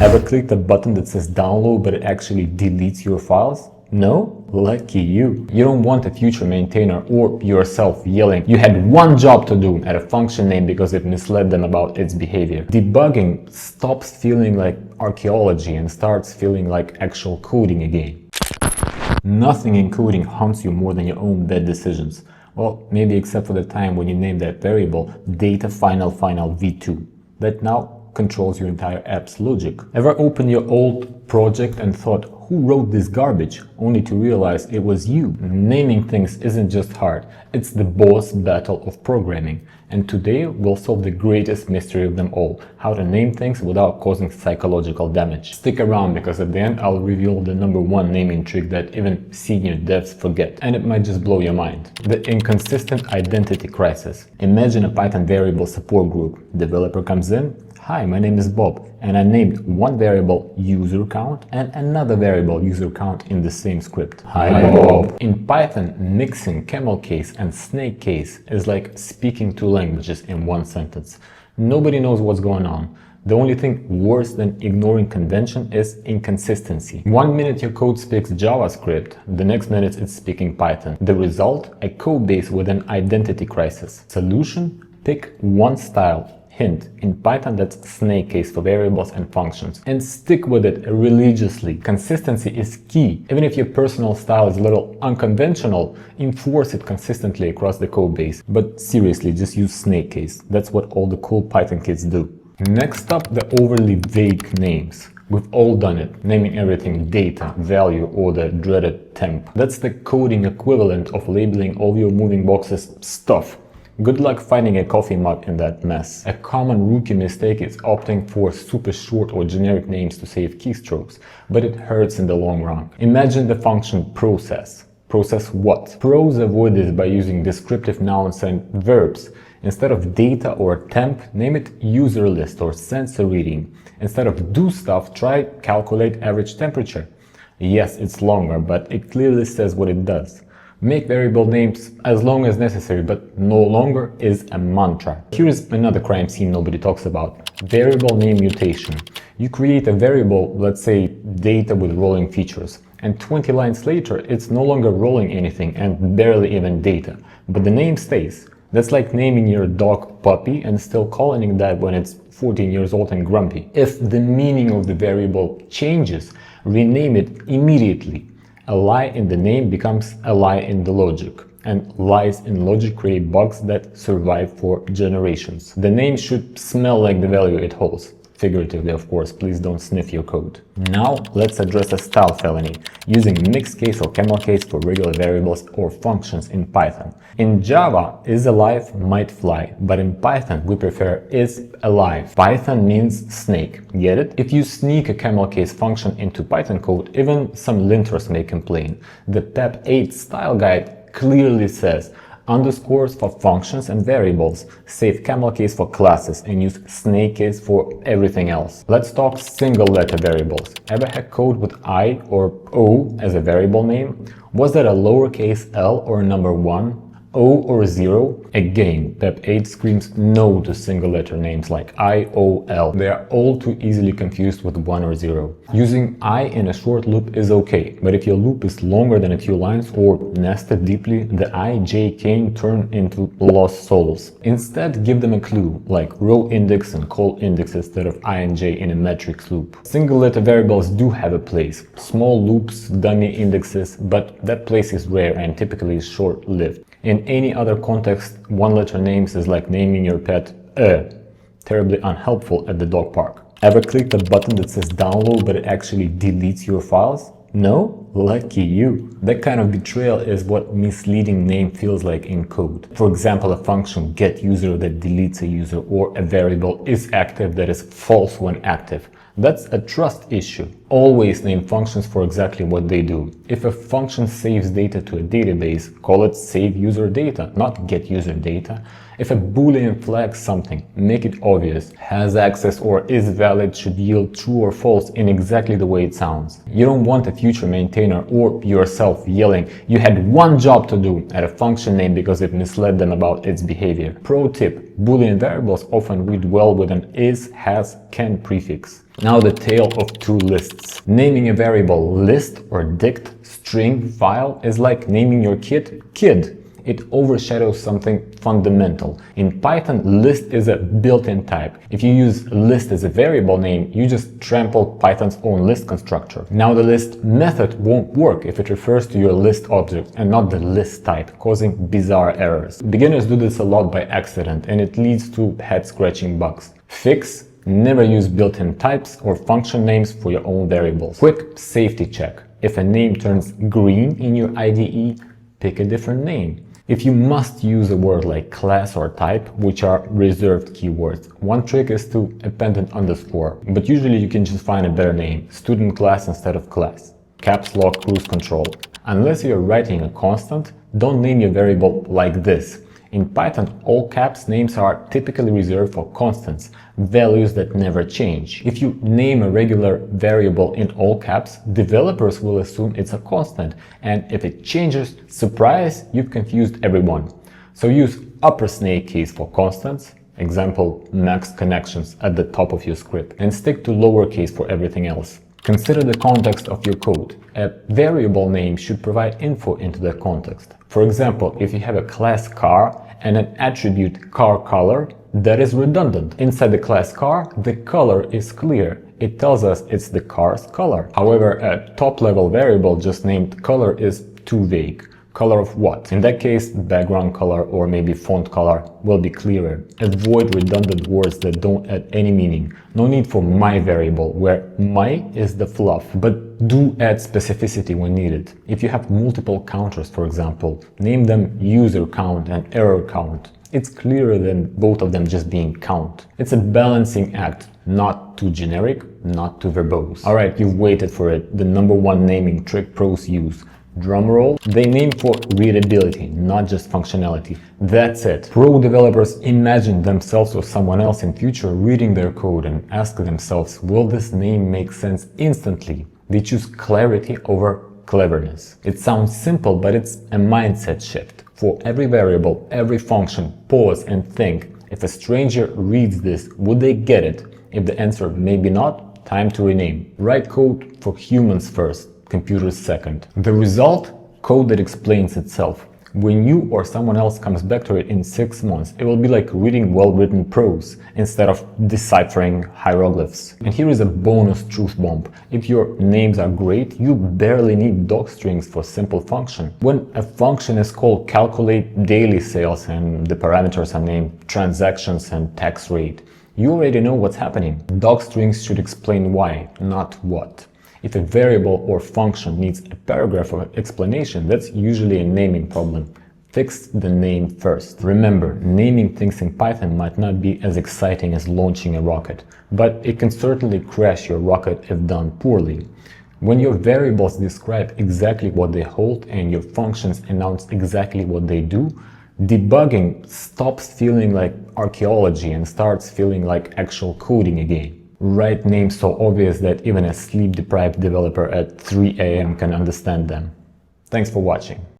Ever clicked the button that says download but it actually deletes your files? No? Lucky you. You don't want a future maintainer or yourself yelling you had one job to do at a function name because it misled them about its behavior. Debugging stops feeling like archaeology and starts feeling like actual coding again. Nothing in coding haunts you more than your own bad decisions. Well, maybe except for the time when you named that variable data final v2. That now controls your entire app's logic. Ever opened your old project and thought, who wrote this garbage, only to realize it was you? Naming things isn't just hard, it's the boss battle of programming. And today we'll solve the greatest mystery of them all, how to name things without causing psychological damage. Stick around because at the end I'll reveal the #1 naming trick that even senior devs forget, and it might just blow your mind. The inconsistent identity crisis. Imagine a Python variable support group. Developer comes in, hi, my name is Bob, and I named one variable user count and another variable user count in the same script. Hi Bob. In Python, mixing camel case and snake case is like speaking two languages in one sentence. Nobody knows what's going on. The only thing worse than ignoring convention is inconsistency. 1 minute your code speaks JavaScript, the next minute it's speaking Python. The result? A code base with an identity crisis. Solution? Pick one style. Hint, in Python that's snake case for variables and functions, and stick with it religiously. Consistency is key. Even if your personal style is a little unconventional, enforce it consistently across the code base. But seriously, just use snake case. That's what all the cool Python kids do. Next up, the overly vague names. We've all done it, naming everything data, value, or the dreaded temp. That's the coding equivalent of labeling all your moving boxes stuff. Good luck finding a coffee mug in that mess. A common rookie mistake is opting for super short or generic names to save keystrokes, but it hurts in the long run. Imagine the function process. Process what? Pros avoid this by using descriptive nouns and verbs. Instead of data or temp, name it user list or sensor reading. Instead of do stuff, try calculate average temperature. Yes, it's longer, but it clearly says what it does. Make variable names as long as necessary, but no longer is a mantra. Here's another crime scene nobody talks about. Variable name mutation. You create a variable, let's say data with rolling features, and 20 lines later it's no longer rolling anything and barely even data, but the name stays. That's like naming your dog Puppy and still calling it that when it's 14 years old and grumpy. If the meaning of the variable changes, rename it immediately. A lie in the name becomes a lie in the logic, and lies in logic create bugs that survive for generations. The name should smell like the value it holds. Figuratively, of course, please don't sniff your code. Now, let's address a style felony, using mixed case or camel case for regular variables or functions in Python. In Java, is alive might fly, but in Python we prefer is alive. Python means snake, get it? If you sneak a camel case function into Python code, even some linters may complain. The PEP 8 style guide clearly says underscores for functions and variables, save camel case for classes, and use snake case for everything else. Let's talk single letter variables. Ever had code with I or O as a variable name? Was that a lowercase l or number 1? O or 0? Again, PEP 8 screams no to single letter names like I, O, L. They are all too easily confused with 1 or 0. Using I in a short loop is okay, but if your loop is longer than a few lines or nested deeply, the I, J can turn into lost souls. Instead, give them a clue, like row index and call index instead of I and J in a matrix loop. Single letter variables do have a place. Small loops, dummy indexes, but that place is rare and typically is short-lived. In any other context, one-letter names is like naming your pet terribly unhelpful at the dog park. Ever clicked the button that says download but it actually deletes your files? No? Lucky you. That kind of betrayal is what misleading name feels like in code. For example, a function getUser that deletes a user, or a variable isActive that is false when active. That's a trust issue. Always name functions for exactly what they do. If a function saves data to a database, call it save user data, not get user data. If a boolean flags something, make it obvious. Has access or is valid should yield true or false in exactly the way it sounds. You don't want a future maintainer or yourself yelling, you had one job to do at a function name because it misled them about its behavior. Pro tip, boolean variables often read well with an is, has, can prefix. Now the tale of two lists. Naming a variable list or dict, string, file is like naming your kid kid. It overshadows something fundamental. In Python, list is a built-in type. If you use list as a variable name, you just trample Python's own list constructor. Now the list method won't work if it refers to your list object and not the list type, causing bizarre errors. Beginners do this a lot by accident, and it leads to head-scratching bugs. Fix: never use built-in types or function names for your own variables. Quick safety check. If a name turns green in your IDE, pick a different name. If you must use a word like class or type, which are reserved keywords, one trick is to append an underscore, but usually you can just find a better name, student class instead of class. Capslock cruise control. Unless you're writing a constant, don't name your variable like this. In Python, all caps names are typically reserved for constants, values that never change. If you name a regular variable in all caps, developers will assume it's a constant, and if it changes, surprise, you've confused everyone. So use upper snake case for constants, example max connections at the top of your script, and stick to lowercase for everything else. Consider the context of your code. A variable name should provide info into the context. For example, if you have a class car and an attribute car color, that is redundant. Inside the class car, the color is clear. It tells us it's the car's color. However, a top-level variable just named color is too vague. Color of what? In that case, background color or maybe font color will be clearer. Avoid redundant words that don't add any meaning. No need for my variable, where my is the fluff, but do add specificity when needed. If you have multiple counters, for example, name them user count and error count. It's clearer than both of them just being count. It's a balancing act, not too generic, not too verbose. Alright, you've waited for it. The #1 naming trick pros use. Drumroll, they name for readability, not just functionality. That's it. Pro developers imagine themselves or someone else in future reading their code and ask themselves, will this name make sense instantly? They choose clarity over cleverness. It sounds simple, but it's a mindset shift. For every variable, every function, pause and think. If a stranger reads this, would they get it? If the answer maybe not, time to rename. Write code for humans first, computers second. The result? Code that explains itself. When you or someone else comes back to it in 6 months, it will be like reading well-written prose instead of deciphering hieroglyphs. And here is a bonus truth bomb. If your names are great, you barely need docstrings for simple function. When a function is called calculate daily sales and the parameters are named transactions and tax rate, you already know what's happening. Docstrings should explain why, not what. If a variable or function needs a paragraph of explanation, that's usually a naming problem. Fix the name first. Remember, naming things in Python might not be as exciting as launching a rocket, but it can certainly crash your rocket if done poorly. When your variables describe exactly what they hold and your functions announce exactly what they do, debugging stops feeling like archaeology and starts feeling like actual coding again. Write names so obvious that even a sleep-deprived developer at 3 a.m. can understand them. Thanks for watching.